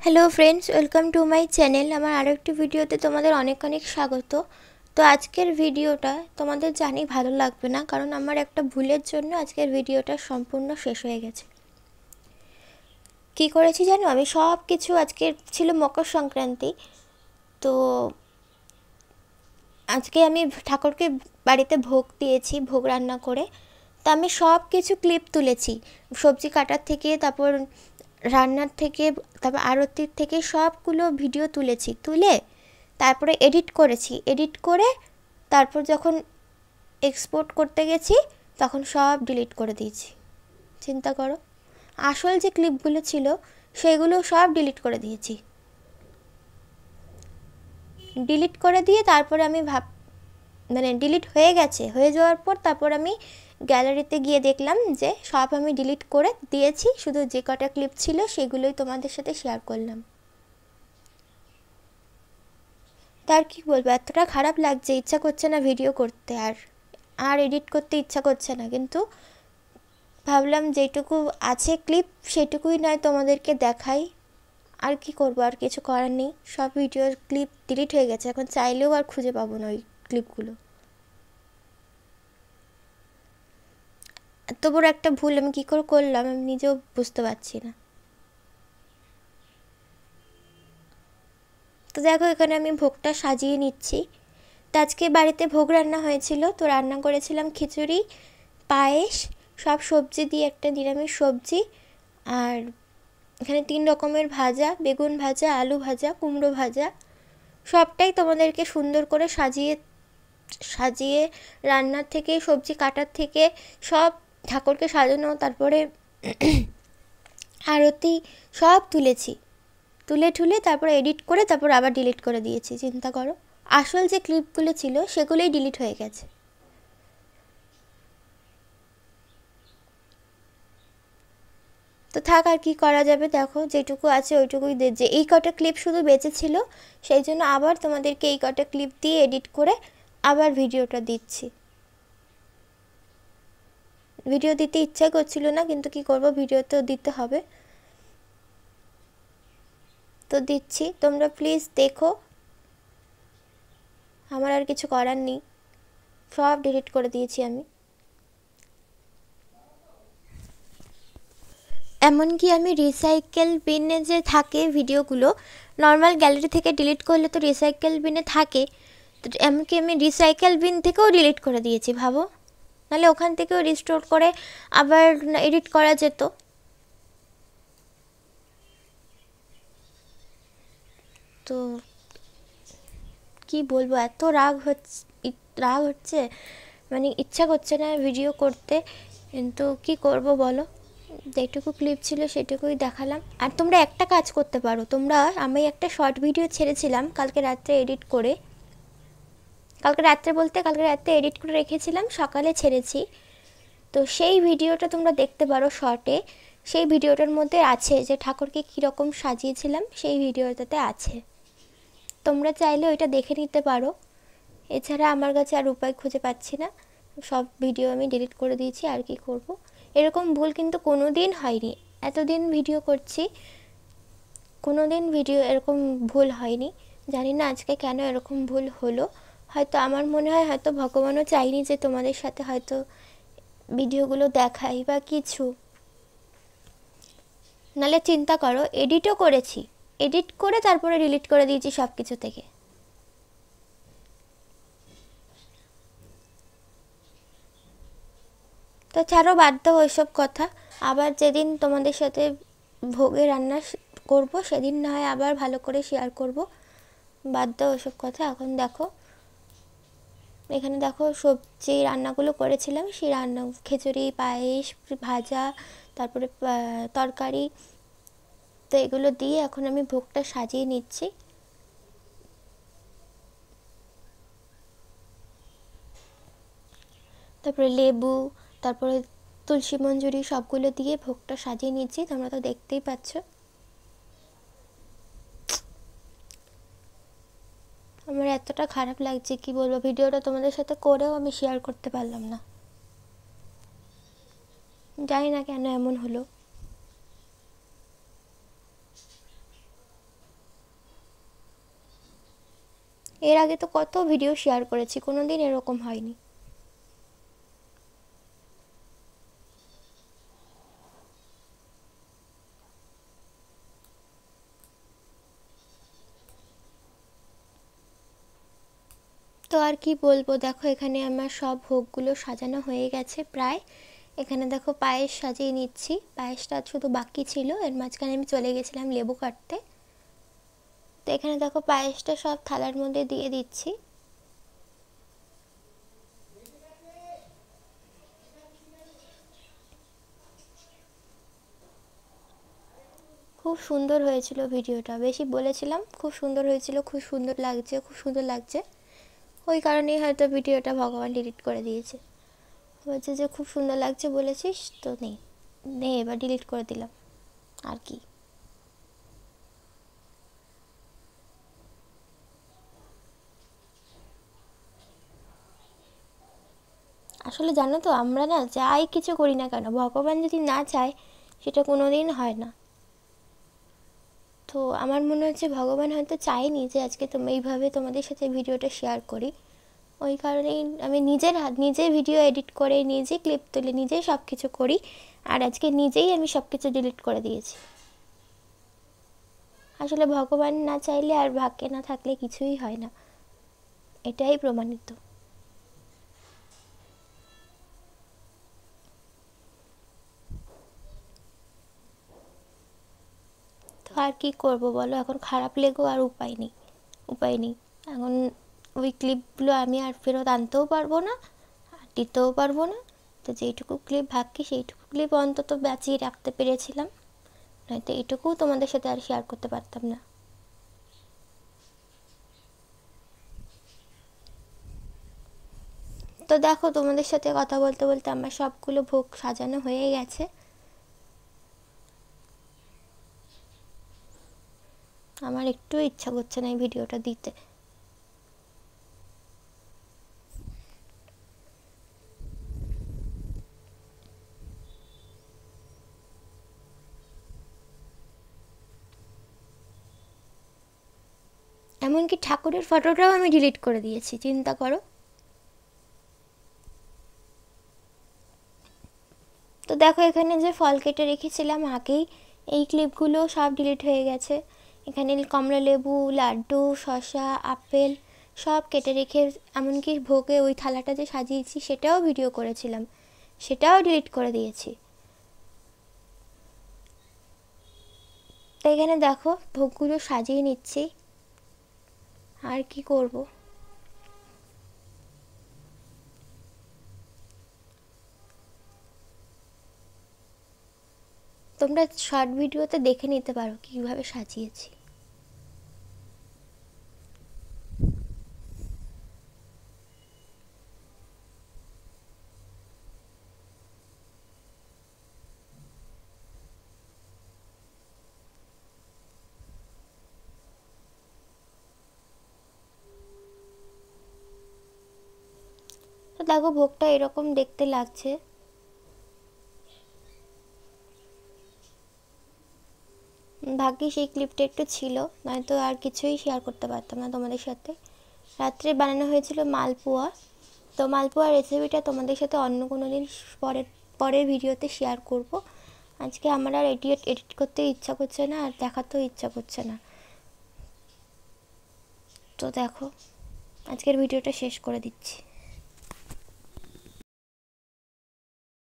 Hello friends, welcome to my channel. আমার আরও একটি ভিডিওতে তোমাদের অনেক অনেক স্বাগত। তো আজকের ভিডিওটা তোমাদের জানি ভালো লাগবে না, কারণ আমার একটা ভুলের জন্য আজকের ভিডিওটা সম্পূর্ণ শেষ হয়ে গেছে। কি করেছি জানো? আমি সব কিছু, আজকে ছিল মকর সংক্রান্তি, তো আজকে আমি ঠাকুরকে বাড়িতে ভোগ দিয়েছি, ভোগ রান্না করে। তো আমি সব কিছু ক্লিপ তুলেছি, সবজি কাটার থেকে, তারপর রান্নার থেকে, তারপর আরতির থেকে সবগুলো ভিডিও তুলেছি। তুলে তারপরে এডিট করেছি, এডিট করে তারপর যখন এক্সপোর্ট করতে গেছি তখন সব ডিলিট করে দিয়েছি। চিন্তা করো, আসল যে ক্লিপগুলো ছিল সেগুলো সব ডিলিট করে দিয়েছি। ডিলিট করে দিয়ে তারপরে আমি ডিলিট হয়ে গেছে, হয়ে যাওয়ার পর তারপর আমি গ্যালারিতে গিয়ে দেখলাম যে সব আমি ডিলিট করে দিয়েছি, শুধু যে কটা ক্লিপ ছিল সেগুলোই তোমাদের সাথে শেয়ার করলাম। তার কি বলবো, এতটা খারাপ লাগছে, ইচ্ছা করছে না ভিডিও করতে, আর এডিট করতে ইচ্ছা করছে না। কিন্তু ভাবলাম যেটুকু আছে ক্লিপ সেটুকুই নয় তোমাদেরকে দেখাই। আর কি করব, আর কিছু করার নেই, সব ভিডিওর ক্লিপ ডিলিট হয়ে গেছে, এখন চাইলেও আর খুঁজে পাবো না ওই ক্লিপগুলো। এত বড় একটা ভুল আমি কী করে করলাম আমি নিজেও বুঝতে পারছি না। তো দেখো, এখানে আমি ভোগটা সাজিয়ে নিচ্ছি। তো আজকে বাড়িতে ভোগ রান্না হয়েছিল, তো রান্না করেছিলাম খিচুড়ি, পায়েস, সব সবজি দিয়ে একটা নিরামিষ সবজি, আর এখানে 3 রকমের ভাজা, বেগুন ভাজা, আলু ভাজা, কুমড়ো ভাজা। সবটাই তোমাদেরকে সুন্দর করে সাজিয়ে সাজিয়ে রান্নার থেকে, সবজি কাটার থেকে, সব ঠাকুরকে সাজানো, তারপরে আরতি সব তুলেছি। তুলে তারপরে এডিট করে তারপর আবার ডিলিট করে দিয়েছি। চিন্তা করো, আসল যে ক্লিপগুলো ছিল সেগুলোই ডিলিট হয়ে গেছে। তো থাক, আর কি করা যাবে, দেখো যেটুকু আছে ওইটুকুই যে এই কটা ক্লিপ শুধু বেঁচে ছিল, সেই জন্য আবার তোমাদেরকে এই কটা ক্লিপ দিয়ে এডিট করে আবার ভিডিওটা দিচ্ছি। ভিডিও দিতে ইচ্ছা করছিল না, কিন্তু কি করব, ভিডিও তো দিতে হবে, তো দিচ্ছি। তোমরা প্লিজ দেখো, আমার আর কিছু করার নেই, সব ডিলিট করে দিয়েছি আমি। এমনকি আমি রিসাইকেল বিনে যে থাকে ভিডিওগুলো, নর্মাল গ্যালারি থেকে ডিলিট করলে তো রিসাইকেল বিনে থাকে, তো এমনকি আমি রিসাইকেল বিন থেকেও ডিলিট করে দিয়েছি, ভাবো। নাহলে ওখান থেকেও রিস্টোর করে আবার এডিট করা যেত। তো কি বলবো, এত রাগ হচ্ছে, মানে ইচ্ছা করছে না ভিডিও করতে, কিন্তু কি করব বলো, যেটুকু ক্লিপ ছিল সেটুকুই দেখালাম। আর তোমরা একটা কাজ করতে পারো, আমি একটা শর্ট ভিডিও ছেড়েছিলাম কালকে রাত্রে এডিট করে, কালকে রাত্রে এডিট করে রেখেছিলাম, সকালে ছেড়েছি। তো সেই ভিডিওটা তোমরা দেখতে পারো শর্টে। সেই ভিডিওটার মধ্যে আছে যে ঠাকুরকে কীরকম সাজিয়েছিলাম, সেই ভিডিওটাতে আছে, তোমরা চাইলে ওইটা দেখে নিতে পারো। এছাড়া আমার কাছে আর উপায় খুঁজে পাচ্ছি না, সব ভিডিও আমি ডিলিট করে দিয়েছি। আর কি করব, এরকম ভুল কিন্তু কোনো দিন হয়নি, এতদিন ভিডিও করছি, কোনো দিন ভিডিও এরকম ভুল হয়নি। জানি না আজকে কেন এরকম ভুল হলো। হয়তো আমার মনে হয় হয়তো ভগবানও চাইনি যে তোমাদের সাথে হয়তো ভিডিওগুলো দেখাই বা কিছু। নাহলে চিন্তা করো, এডিটও করেছি, এডিট করে তারপরে ডিলিট করে দিয়েছি সব কিছু থেকে। তো ছাড়ো, বাদ দাও ওইসব কথা। আবার যেদিন তোমাদের সাথে ভোগে রান্না করব সেদিন না হয় আবার ভালো করে শেয়ার করব, বাদ দাও ওইসব কথা। এখন দেখো, এখানে দেখো সবজি রান্নাগুলো করেছিলাম, সেই রান্না খিচুড়ি, পায়েস, ভাজা, তারপরে তরকারি, তো এগুলো দিয়ে এখন আমি ভোগটা সাজিয়ে নিচ্ছি। তারপরে লেবু, তারপরে তুলসী মঞ্জুরি, সবগুলো দিয়ে ভোগটা সাজিয়ে নিচ্ছি, তোমরা তো দেখতেই পাচ্ছ। আমার এতটা খারাপ লাগছে কি বলবো, ভিডিওটা তোমাদের সাথে করেও আমি শেয়ার করতে পারলাম না, জানি না কেন এমন হলো। এর আগে তো কত ভিডিও শেয়ার করেছি, কোনো দিন এরকম হয়নি। তো আর কি বলবো, দেখো এখানে আমার সব ভোগগুলো সাজানো হয়ে গেছে প্রায়। এখানে দেখো পায়েস সাজিয়ে নিচ্ছি, পায়েসটা শুধু বাকি ছিল, এর মাঝখানে আমি চলে গেছিলাম লেবু কাটতে। তো এখানে দেখো পায়েসটা সব থালার মধ্যে দিয়ে দিচ্ছি। খুব সুন্দর হয়েছিল ভিডিওটা, বেশি বলেছিলাম খুব সুন্দর হয়েছিল, খুব সুন্দর লাগছে, খুব সুন্দর লাগছে, ওই কারণেই হয়তো ভিডিওটা ভগবান ডিলিট করে দিয়েছে। বলছে যে খুব সুন্দর লাগছে বলেছিস তো, নেই নে এবার ডিলিট করে দিলাম আর কি। আসলে জানো তো, আমরা না যাই কিছু করি না কেন, ভগবান যদি না চায় সেটা কোনো দিন হয় না। তো আমার মনে হচ্ছে ভগবান হয়তো চায়নি যে আজকে এইভাবে তোমাদের সাথে ভিডিওটা শেয়ার করি, ওই কারণেই আমি নিজে ভিডিও এডিট করে, নিজে ক্লিপ তুলে, নিজেই সব কিছু করি, আর আজকে নিজেই আমি সব কিছু ডিলিট করে দিয়েছি। আসলে ভগবান না চাইলে আর ভাগ্যে না থাকলে কিছুই হয় না, এটাই প্রমাণিত। তো আর কি করব বলো, এখন খারাপ লেগেও আর উপায় নেই, উপায় নেই। এখন ওই ক্লিপগুলো আমি আর ফেরত আনতেও পারবো না, আর দিতেও পারবো না। তো যেইটুকু ক্লিপ ভাগ্যে সেইটুকু ক্লিপ অন্তত বাঁচিয়ে রাখতে পেরেছিলাম, নয়তো এইটুকুও তোমাদের সাথে আর শেয়ার করতে পারতাম না। তো দেখো তোমাদের সাথে কথা বলতে বলতে আমার সবগুলো ভোগ সাজানো হয়ে গেছে। আমার একটু ইচ্ছা করছে না এই ভিডিওটা দিতে। এমনকি ঠাকুরের ফটোটাও আমি ডিলিট করে দিয়েছি, চিন্তা করো। তো দেখো এখানে যে ফল কেটে রেখেছিলাম আগেই, এই ক্লিপগুলো সব ডিলিট হয়ে গেছে। এখানে কমলা লেবু, লাড্ডু, শসা, আপেল সব কেটে রেখে, এমনকি ভোগে ওই থালাটা যে সাজিয়েছি সেটাও ভিডিও করেছিলাম, সেটাও ডিলিট করে দিয়েছি। তো এখানে দেখো ভোগগুলো সাজিয়ে নিচ্ছি, আর কি করব। তোমরা শর্ট ভিডিওতে দেখে নিতে পারো কীভাবে সাজিয়েছি। তো দেখো ভোগটা এরকম দেখতে লাগছে। ভাগ্যিস এই ক্লিপটা একটু ছিল, নয়তো আর কিছুই শেয়ার করতে পারতাম না তোমাদের সাথে। রাত্রে বানানো হয়েছিল মালপোয়া। তো মালপোয়া রেসিপিটা তোমাদের সাথে অন্য কোনো দিন পরের পরের ভিডিওতে শেয়ার করব। আজকে আমার আর এডিট করতে ইচ্ছা করছে না, আর দেখাতেও ইচ্ছা করছে না। তো দেখো আজকের ভিডিওটা শেষ করে দিচ্ছি।